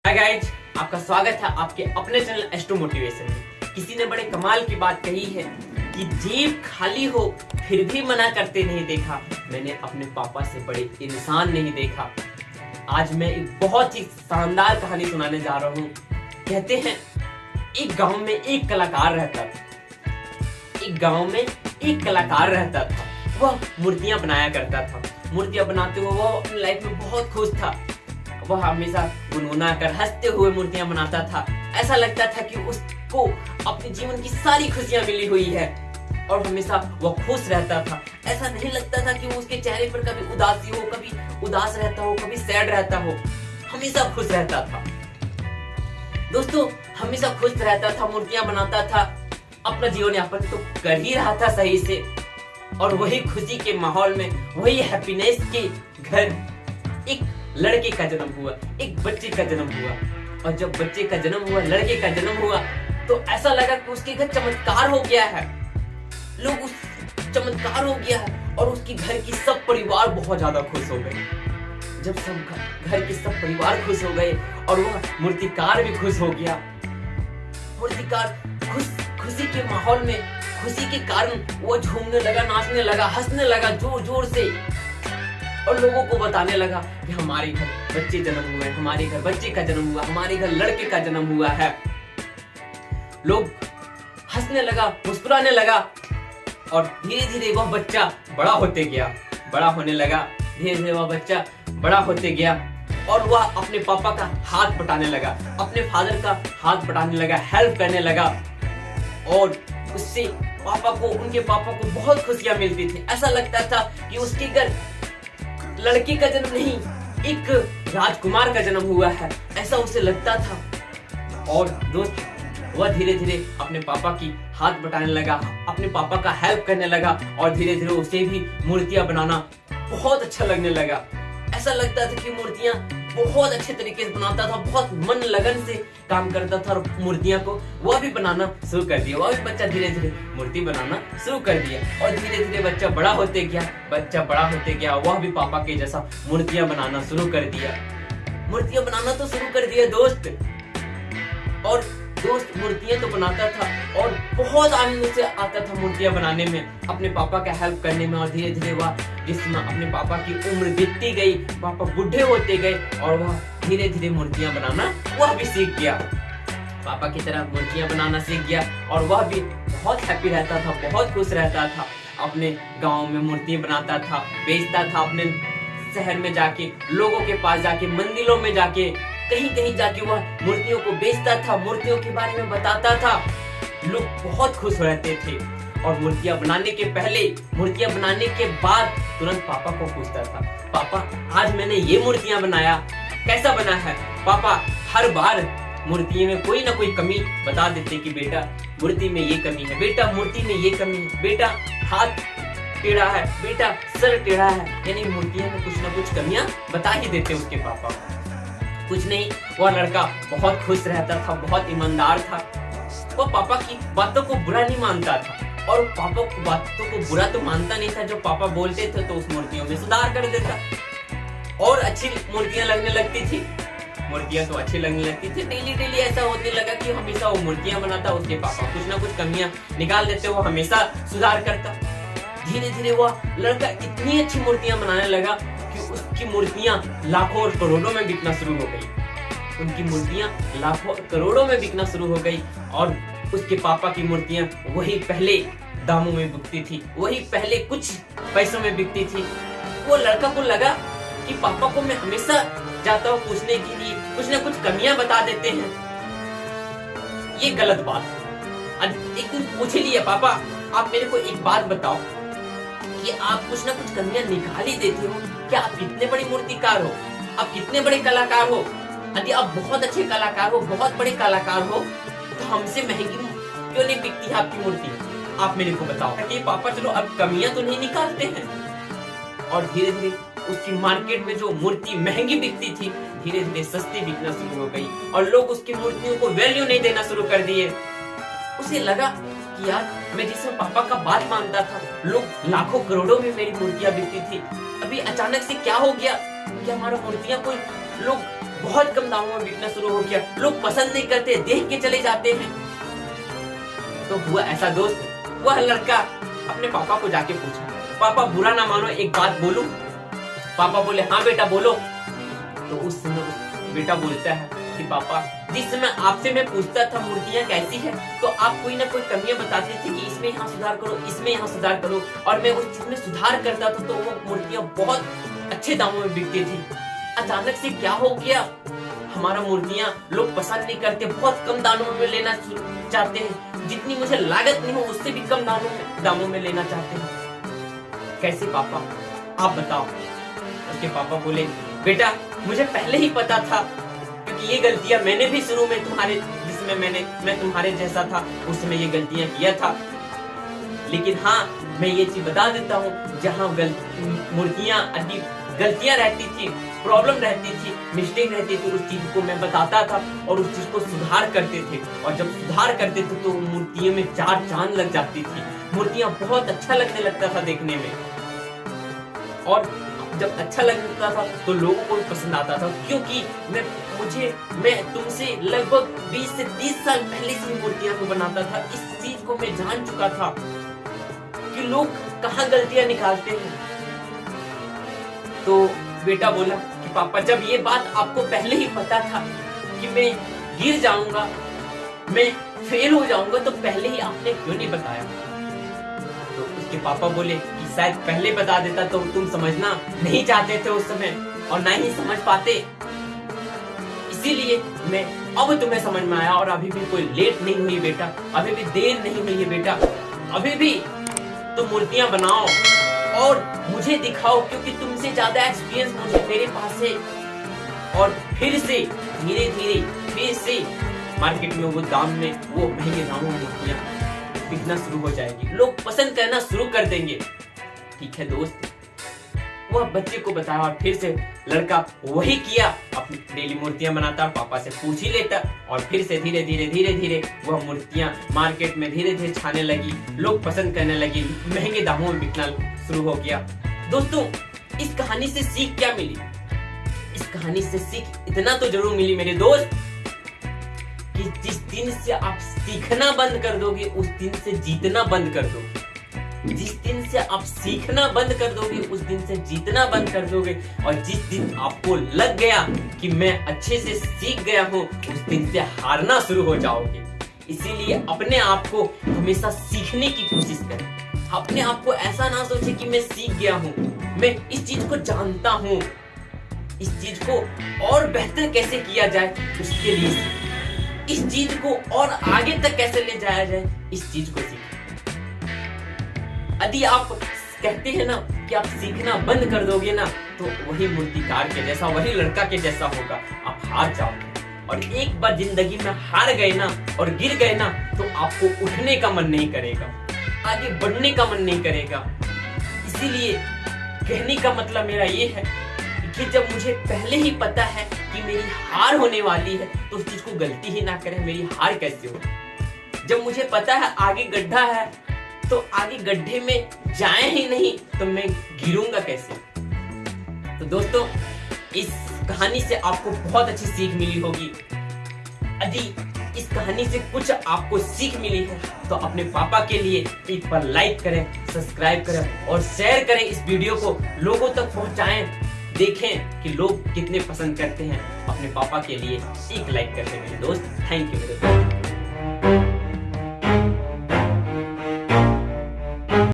Hi guys, आपका स्वागत है आपके अपने चैनल एस्ट्रो मोटिवेशन में। किसी ने बड़े कमाल की बात कही है कि जेब खाली हो फिर भी मना करते नहीं देखा। मैंने अपने पापा से बड़े इंसान नहीं देखा। आज मैं एक बहुत ही शानदार कहानी सुनाने जा रहा हूँ। कहते हैं एक गांव में एक कलाकार रहता था। एक गांव में एक कलाकार रहता था। वह मूर्तियां बनाया करता था। मूर्तियां बनाते हुए वह अपनी लाइफ में बहुत खुश था। वह हमेशा गुनगुना कर हंसते हुए मूर्तियां बनाता था। ऐसा लगता था कि उसको अपने जीवन की सारी खुशियां मिली हुई है और हमेशा वह खुश रहता था। ऐसा नहीं लगता था कि उसके चेहरे पर कभी उदासी हो, कभी उदास रहता हो, कभी सैड रहता हो। हमेशा खुश रहता था। दोस्तों, हमेशा खुश रहता था, मूर्तियां बनाता था, अपना जीवन यापन तो कर ही रहा था सही से। और वही खुशी के माहौल में, वही हैप्पीनेस के घर एक लड़के का जन्म हुआ, एक बच्चे का जन्म हुआ। और जब बच्चे का जन्म हुआ, लड़के का जन्म हुआ, तो ऐसा लगा कि उसके घर चमत्कार हो गया है। लोग उस चमत्कार हो गया है और उसके घर की सब परिवार बहुत ज्यादा खुश हो गए। जब सब घर के सब परिवार खुश हो गए और वह मूर्तिकार भी खुश हो गया। मूर्तिकार खुशी के माहौल में, खुशी के कारण वो झूमने लगा, नाचने लगा, हंसने लगा जोर जोर से और लोगों को बताने लगा कि हमारे घर बच्चे जन्म हुए, हमारे घर बच्चे का जन्म हुआ, हमारे घर लड़के का जन्म हुआ है। लोग हंसने लगा, मुस्कुराने लगा और धीरे धीरे वह बच्चा बड़ा होते गया, बड़ा होने लगा। धीरे धीरे वह बच्चा बड़ा होते गया और वह अपने पापा का हाथ बटाने लगा, अपने फादर का हाथ बटाने लगा, हेल्प करने लगा और उससे उनके पापा को बहुत खुशियां मिलती थी। ऐसा लगता था कि उसके घर लड़के का जन्म नहीं, एक राजकुमार का जन्म हुआ है, ऐसा उसे लगता था। और दोस्त, वह धीरे धीरे अपने पापा की हाथ बटाने लगा, अपने पापा का हेल्प करने लगा और धीरे धीरे उसे भी मूर्तियां बनाना बहुत अच्छा लगने लगा। ऐसा लगता था कि मूर्तियां बहुत अच्छे तरीके से बनाता था, बहुत मन लगन से काम करता था और मूर्तियां को वह भी बनाना शुरू कर दिया। वह भी बच्चा धीरे धीरे मूर्ति बनाना शुरू कर दिया और धीरे धीरे बच्चा बड़ा होते गया। वह भी पापा के जैसा मूर्तियां बनाना शुरू कर दिया। मूर्तियां बनाना तो शुरू कर दिया दोस्त। और दोस्त मूर्तियां तो बनाता था और बहुत आनंद से आता था मूर्तियां बनाने में, अपने पापा का हेल्प करने में। और धीरे धीरे वह जिसमें अपने पापा की उम्र बीतती गई, पापा बूढ़े होते गए और वह धीरे धीरे मूर्तियां बनाना वह भी सीख गया। पापा की तरह मूर्तियां बनाना सीख गया और वह भी बहुत हैप्पी रहता था, बहुत खुश रहता था। अपने गाँव में मूर्तियां बनाता था, बेचता था, अपने शहर में जाके, लोगों के पास जाके, मंदिरों में जाके, कहीं कहीं जाके वह मूर्तियों को बेचता था, मूर्तियों के बारे में बताता था। लोग बहुत खुश रहते थे। और मूर्तियां बनाने के पहले, मूर्तियां बनाने के बाद तुरंत पापा को पूछता था, पापा आज मैंने ये मूर्तियां बनाया, कैसा बना है? पापा हर बार मूर्ति में कोई ना कोई कमी बता देते कि बेटा मूर्ति में ये कमी है, बेटा मूर्ति में ये कमी है, बेटा हाथ टेढ़ा है, बेटा सर टेढ़ा है। यानी मूर्तियों में कुछ ना कुछ कमियां बता ही देते उसके पापा। कुछ नहीं, वह लड़का बहुत खुश रहता था, बहुत ईमानदार था। वह पापा की बातों को बुरा नहीं मानता था और पापा की बातों को बुरा तो मानता नहीं था। जो पापा बोलते थे तो उस मूर्तियों में सुधार कर देता और अच्छी मूर्तियां लगने लगती थी। मूर्तियां तो अच्छी लगने लगती थी। डेली ऐसा होने लगा कि हमेशा वो मूर्तियां बनाता, उसके पापा कुछ ना कुछ कमियां निकाल देते, वो हमेशा सुधार करता। धीरे धीरे वह लड़का इतनी अच्छी मूर्तियां बनाने लगा कि उसकी मूर्तियां लाखों और करोड़ों में बिकना शुरू हो गई। उनकी मूर्तियां लाखों और करोड़ों में बिकना शुरू हो गई और उसके पापा की मूर्तियां वही पहले दामों में बिकती थी, वही पहले कुछ पैसों में बिकती थी। वो लड़का को लगा कि पापा को मैं हमेशा जाता हूँ पूछने के लिए, कुछ ना कुछ कमियां बता देते हैं, ये गलत बात है। एक दिन पूछ लिया, पापा आप मेरे को एक बात बताओ कि आप कुछ ना कुछ कमियां निकाल ही देते हो, क्या आप कितने बड़े मूर्तिकार हो, आप कितने बड़े कलाकार हो? यदि आप बहुत अच्छे कलाकार हो, बहुत बड़े कलाकार हो, तो हमसे महंगी क्यों नहीं बिकती है आपकी मूर्ति? आप मेरे को बताओ कि पापा चलो अब कमियां तो नहीं निकालते हैं। और धीरे धीरे उसकी मार्केट में जो मूर्ति महंगी बिकती थी, धीरे धीरे सस्ती बिकना शुरू हो गई और लोग उसकी मूर्तियों को वैल्यू नहीं देना शुरू कर दिए। उसे लगा कि यार मैं जिसमें पापा का बात मानता था, लोग लाखों करोड़ों में मेरी मूर्तियां बिकती थी, अभी अचानक से क्या हो गया कि हमारा मूर्तियां कोई लोग बहुत कम दामों में बिकना शुरू हो गया, लोग पसंद नहीं करते, देख के चले जाते हैं। तो हुआ ऐसा दोस्त, वह लड़का अपने पापा को जाके पूछा, पापा बुरा ना मानो एक बात बोलूं? पापा बोले हाँ बेटा बोलो। तो उस समय बेटा बोलता है कि पापा जिस समय आपसे मैं पूछता था मूर्तियां कैसी है, तो आप कोई ना कोई कमियां बताते थे कि इसमें यहाँ सुधार करो, इसमें यहाँ सुधार करो, और मैं उस चीज में सुधार करता था तो वो मूर्तियां बहुत अच्छे दामों में बिकती थी। अचानक से क्या हो गया, हमारा मूर्तियां लोग पसंद नहीं करते, बहुत कम दामों में लेना चाहते हैं, जितनी मुझे लागत नहीं हो उससे भी कम दामों में लेना चाहते हैं। कैसे पापा आप बताओ? उसके पापा बोले बेटा मुझे पहले ही पता था, क्योंकि ये गलतियां मैंने भी शुरू में जिसमें मैं तुम्हारे जैसा था उस समय ये गलतियां किया था। लेकिन हाँ मैं ये चीज बता देता हूँ, जहाँ मूर्तियां गलतियां रहती थी, प्रॉब्लम रहती थी, मिस्टेक रहती थी, उस चीज को मैं बताता था और उस चीज को सुधार करते थे। और जब सुधार करते थे तो मूर्तियों में चार चांद लग जाती थी, मूर्तियां बहुत अच्छा लगने लगता था देखने में। और जब अच्छा लगता था तो लोगों को पसंद आता था, क्योंकि मैं तुमसे लगभग 20 से 30 साल पहले से मूर्तियां को बनाता था। इस चीज को मैं जान चुका था कि लोग कहाँ गलतियां निकालते हैं। तो बेटा बोला कि पापा जब ये बात आपको पहले ही पता था कि मैं गिर जाऊंगा, मैं फेल हो जाऊंगा, तो पहले ही आपने क्यों नहीं बताया? तो उसके पापा बोले कि शायद पहले बता देता तो तुम समझना नहीं चाहते थे उस समय और ना ही समझ पाते, इसीलिए मैं अब तुम्हें समझ में आया। और अभी भी कोई लेट नहीं हुई बेटा, अभी भी देर नहीं हुई है बेटा, अभी भी तुम मूर्तियां बनाओ और मुझे दिखाओ, क्योंकि तुमसे ज्यादा एक्सपीरियंस मेरे पास है। और फिर से धीरे धीरे फिर से मार्केट में वो महंगे दामों में मूर्तियां बिकना शुरू हो जाएगी, लोग पसंद करना शुरू कर देंगे। ठीक है दोस्त, वह बच्चे को बताया और फिर से लड़का वही किया, अपनी डेली मूर्तियां बनाता, पापा से पूछ ही लेता, और फिर से धीरे धीरे वह मूर्तियां मार्केट में धीरे धीरे छाने लगी, लोग पसंद करने लगी, महंगे दामों में बिकना शुरू हो गया। दोस्तों इस कहानी से सीख क्या मिली? इस कहानी से सीख इतना तो जरूर मिली मेरे दोस्त कि जिस दिन से आप सीखना बंद कर दोगे उस दिन से जीतना बंद कर दोगे। जिस दिन से आप सीखना बंद कर दोगे उस दिन से जीतना बंद कर दोगे। और जिस दिन आपको लग गया कि मैं अच्छे से सीख गया हूँ उस दिन से हारना शुरू हो जाओगे। इसीलिए अपने आप को हमेशा सीखने की कोशिश करें। अपने आप को ऐसा ना सोचे कि मैं सीख गया हूँ, मैं इस चीज को जानता हूँ, इस चीज को और बेहतर कैसे किया जाए उसके लिए, इस चीज को और आगे तक कैसे ले जाया जाए इस चीज को सीखें। यदि आप कहते हैं ना कि आप सीखना बंद कर दोगे ना तो वही मूर्तिकार के जैसा, वही लड़का के जैसा होगा, आप हार जाओगे। और एक बार जिंदगी में हार गए ना और गिर गए ना तो आपको उठने का मन नहीं करेगा, आगे बढ़ने का मन नहीं करेगा। इसीलिए कहने का मतलब मेरा ये है कि जब मुझे पहले ही पता है कि मेरी हार होने वाली है तो उस चीज को गलती ही ना करें। मेरी हार कैसे हो? जब मुझे पता है आगे गड्ढा है तो आगे गड्ढे में जाए ही नहीं तो मैं गिरूंगा कैसे? तो दोस्तों इस कहानी से आपको बहुत अच्छी सीख मिली होगी। यदि इस कहानी से कुछ आपको सीख मिली है तो अपने पापा के लिए एक बार लाइक करें, सब्सक्राइब करें और शेयर करें, इस वीडियो को लोगों तक पहुंचाएं। देखें कि लोग कितने पसंद करते हैं। अपने पापा के लिए एक लाइक करते हैं मेरे दोस्त। थैंक यू मेरे दोस्त।